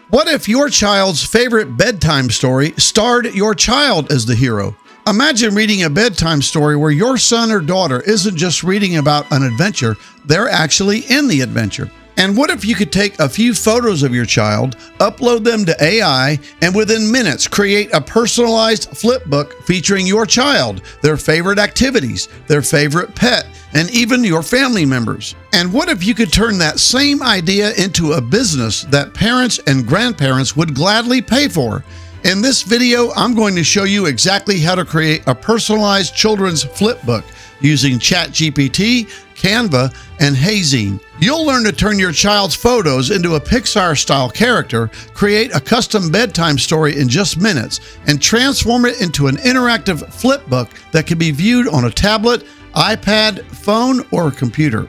What if your child's favorite bedtime story starred your child as the hero? Imagine reading a bedtime story where your son or daughter isn't just reading about an adventure, they're actually in the adventure. And what if you could take a few photos of your child, upload them to AI, and within minutes create a personalized flipbook featuring your child, their favorite activities, their favorite pet, and even your family members? And what if you could turn that same idea into a business that parents and grandparents would gladly pay for? In this video, I'm going to show you exactly how to create a personalized children's flipbook using ChatGPT, Canva, and Heyzine. You'll learn to turn your child's photos into a Pixar-style character, create a custom bedtime story in just minutes, and transform it into an interactive flipbook that can be viewed on a tablet, iPad, phone, or computer.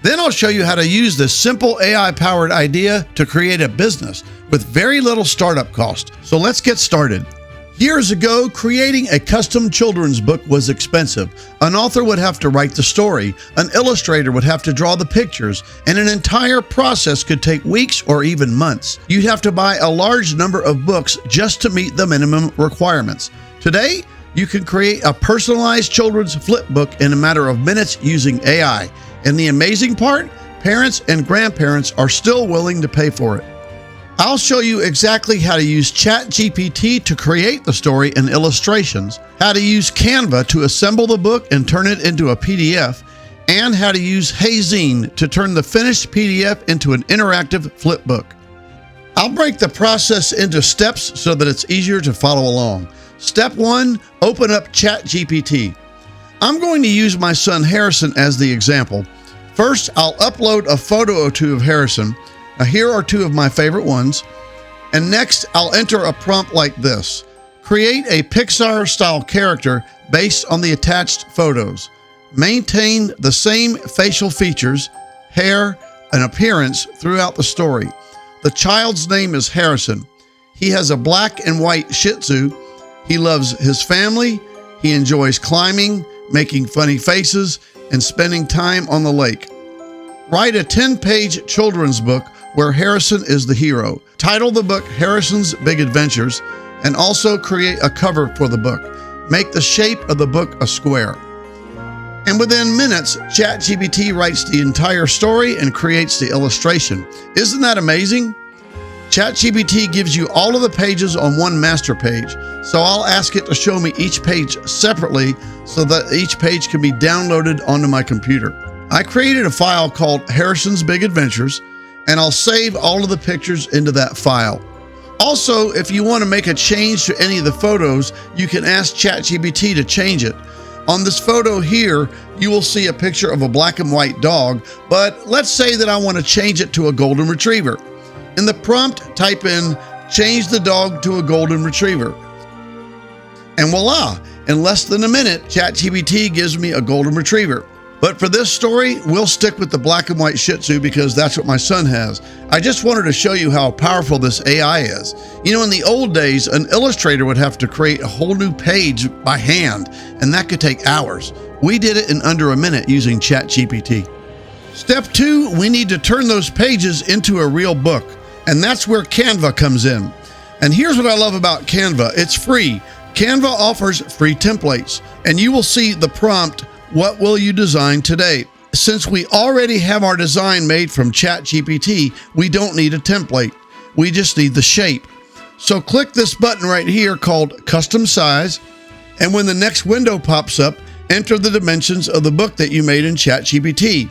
Then I'll show you how to use this simple AI-powered idea to create a business with very little startup cost. So let's get started. Years ago, creating a custom children's book was expensive. An author would have to write the story, an illustrator would have to draw the pictures, and an entire process could take weeks or even months. You'd have to buy a large number of books just to meet the minimum requirements. Today, you can create a personalized children's flipbook in a matter of minutes using AI. And the amazing part, parents and grandparents are still willing to pay for it. I'll show you exactly how to use ChatGPT to create the story and illustrations, how to use Canva to assemble the book and turn it into a PDF, and how to use Heyzine to turn the finished PDF into an interactive flipbook. I'll break the process into steps so that it's easier to follow along. Step 1, open up ChatGPT. I'm going to use my son Harrison as the example. First, I'll upload a photo or two of Harrison. Now, here are two of my favorite ones. And next, I'll enter a prompt like this. Create a Pixar-style character based on the attached photos. Maintain the same facial features, hair, and appearance throughout the story. The child's name is Harrison. He has a black and white Shih Tzu. He loves his family. He enjoys climbing, making funny faces, and spending time on the lake. Write a 10-page children's book where Harrison is the hero. Title the book Harrison's Big Adventures, and also create a cover for the book. Make the shape of the book a square. And within minutes, ChatGPT writes the entire story and creates the illustration. Isn't that amazing? ChatGPT gives you all of the pages on one master page, so I'll ask it to show me each page separately so that each page can be downloaded onto my computer. I created a file called Harrison's Big Adventures, and I'll save all of the pictures into that file. Also, if you want to make a change to any of the photos, you can ask ChatGPT to change it. On this photo here, you will see a picture of a black and white dog, but let's say that I want to change it to a golden retriever. In the prompt, type in, change the dog to a golden retriever. And voila, in less than a minute, ChatGPT gives me a golden retriever. But for this story, we'll stick with the black and white Shih Tzu because that's what my son has. I just wanted to show you how powerful this AI is. You know, in the old days, an illustrator would have to create a whole new page by hand, and that could take hours. We did it in under a minute using ChatGPT. Step 2, we need to turn those pages into a real book. And that's where Canva comes in. And here's what I love about Canva. It's free. Canva offers free templates. And you will see the prompt, what will you design today? Since we already have our design made from ChatGPT, we don't need a template. We just need the shape. So click this button right here called Custom Size. And when the next window pops up, enter the dimensions of the book that you made in ChatGPT.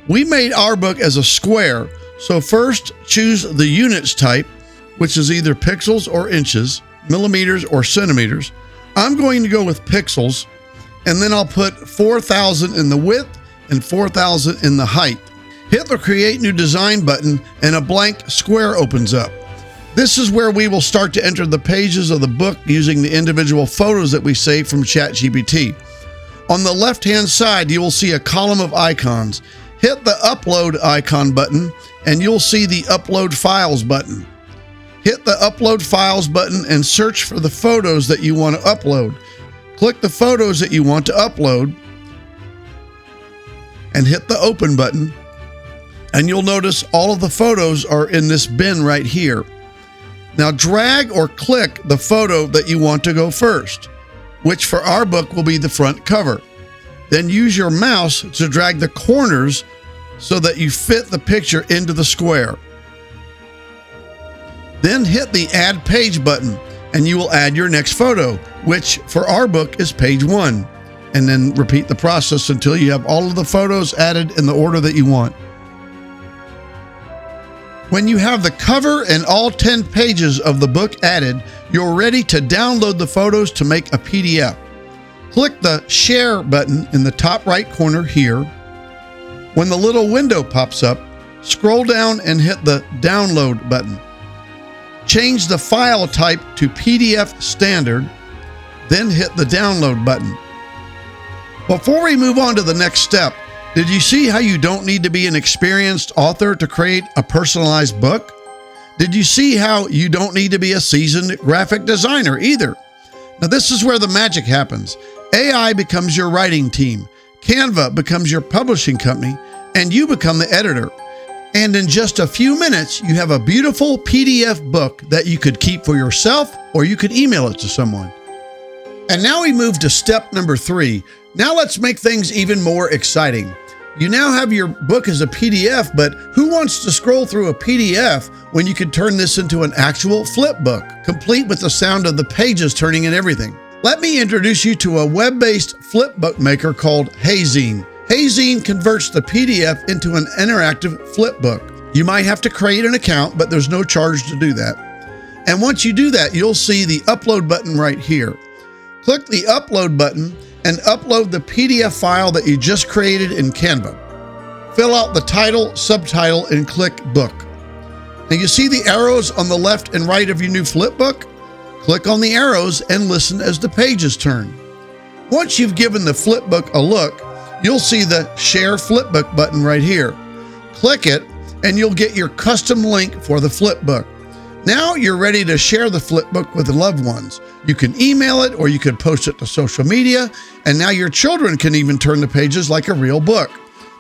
We made our book as a square. So first, choose the units type, which is either pixels or inches, millimeters or centimeters. I'm going to go with pixels, and then I'll put 4,000 in the width and 4,000 in the height. Hit the Create New Design button, and a blank square opens up. This is where we will start to enter the pages of the book using the individual photos that we saved from ChatGPT. On the left-hand side, you will see a column of icons. Hit the Upload icon button, and you'll see the Upload Files button. Hit the Upload Files button and search for the photos that you want to upload. Click the photos that you want to upload and hit the Open button. And you'll notice all of the photos are in this bin right here. Now drag or click the photo that you want to go first, which for our book will be the front cover. Then use your mouse to drag the corners so that you fit the picture into the square. Then hit the Add Page button and you will add your next photo, which for our book is page 1. And then repeat the process until you have all of the photos added in the order that you want. When you have the cover and all 10 pages of the book added, you're ready to download the photos to make a PDF. Click the Share button in the top right corner here. When the little window pops up, scroll down and hit the Download button. Change the file type to PDF Standard, then hit the Download button. Before we move on to the next step, did you see how you don't need to be an experienced author to create a personalized book? Did you see how you don't need to be a seasoned graphic designer either? Now this is where the magic happens. AI becomes your writing team, Canva becomes your publishing company, and you become the editor. And in just a few minutes, you have a beautiful PDF book that you could keep for yourself or you could email it to someone. And now we move to step number 3. Now let's make things even more exciting. You now have your book as a PDF, but who wants to scroll through a PDF when you could turn this into an actual flipbook, complete with the sound of the pages turning and everything? Let me introduce you to a web-based flipbook maker called Heyzine. Heyzine converts the PDF into an interactive flipbook. You might have to create an account, but there's no charge to do that. And once you do that, you'll see the upload button right here. Click the upload button and upload the PDF file that you just created in Canva. Fill out the title, subtitle, and click Book. Now you see the arrows on the left and right of your new flipbook? Click on the arrows and listen as the pages turn. Once you've given the flipbook a look, you'll see the Share Flipbook button right here. Click it and you'll get your custom link for the flipbook. Now you're ready to share the flipbook with loved ones. You can email it or you could post it to social media, and now your children can even turn the pages like a real book.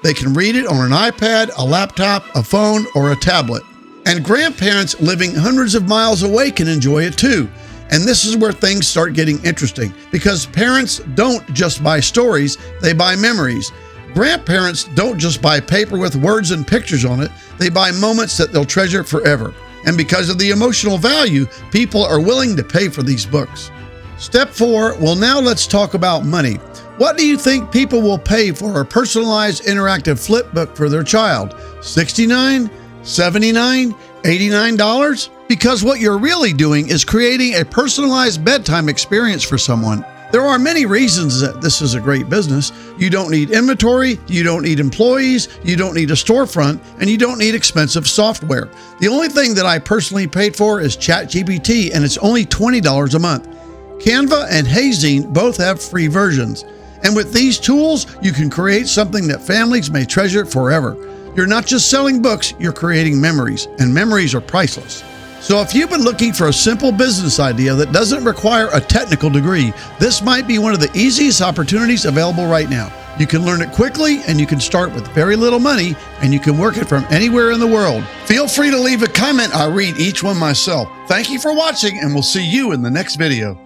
They can read it on an iPad, a laptop, a phone, or a tablet. And grandparents living hundreds of miles away can enjoy it too. And this is where things start getting interesting, because parents don't just buy stories, they buy memories. Grandparents don't just buy paper with words and pictures on it, they buy moments that they'll treasure forever. And because of the emotional value, people are willing to pay for these books. Step 4, well, now let's talk about money. What do you think people will pay for a personalized interactive flipbook for their child? $69, $79, $89? Because what you're really doing is creating a personalized bedtime experience for someone. There are many reasons that this is a great business. You don't need inventory, you don't need employees, you don't need a storefront, and you don't need expensive software. The only thing that I personally paid for is ChatGPT, and it's only $20 a month. Canva and Heyzine both have free versions. And with these tools, you can create something that families may treasure forever. You're not just selling books, you're creating memories, and memories are priceless. So if you've been looking for a simple business idea that doesn't require a technical degree, this might be one of the easiest opportunities available right now. You can learn it quickly and you can start with very little money and you can work it from anywhere in the world. Feel free to leave a comment. I read each one myself. Thank you for watching and we'll see you in the next video.